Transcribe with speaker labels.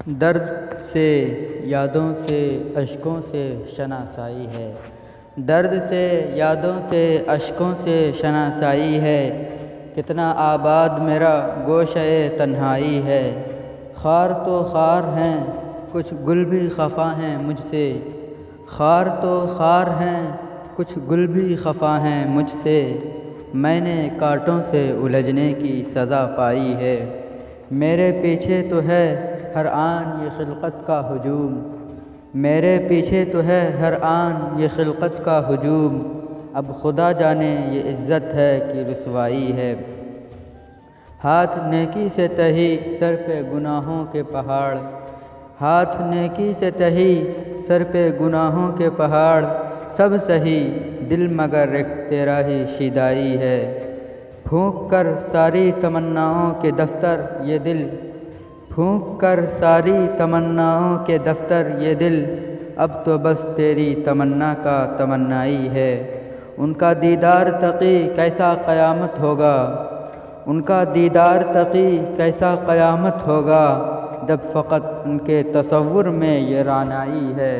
Speaker 1: درد سے یادوں سے اشکوں سے شناسائی ہے، درد سے یادوں سے اشکوں سے شناسائی ہے، کتنا آباد میرا گوشۂ تنہائی ہے۔ خار تو خار ہیں کچھ گل بھی خفا ہیں مجھ سے، خار تو خار ہیں کچھ گل بھی خفا ہیں مجھ سے، میں نے کانٹوں سے الجھنے کی سزا پائی ہے۔ میرے پیچھے تو ہے ہر آن یہ خلقت کا ہجوم، میرے پیچھے تو ہے ہر آن یہ خلقت کا ہجوم، اب خدا جانے یہ عزت ہے کہ رسوائی ہے۔ ہاتھ نیکی سے تہی سر پہ گناہوں کے پہاڑ، ہاتھ نیکی سے تہی سر پہ گناہوں کے پہاڑ، سب سہی دل مگر ایک تیرا ہی شیدائی ہے۔ پھونک کر ساری تمناؤں کے دفتر یہ دل، پھونک کر ساری تمناؤں کے دفتر یہ دل، اب تو بس تیری تمنا کا تمنائی ہے۔ ان کا دیدار تقی کیسا قیامت ہوگا، ان کا دیدار تقی کیسا قیامت ہوگا، جب فقط ان کے تصور میں یہ رعنائی ہے۔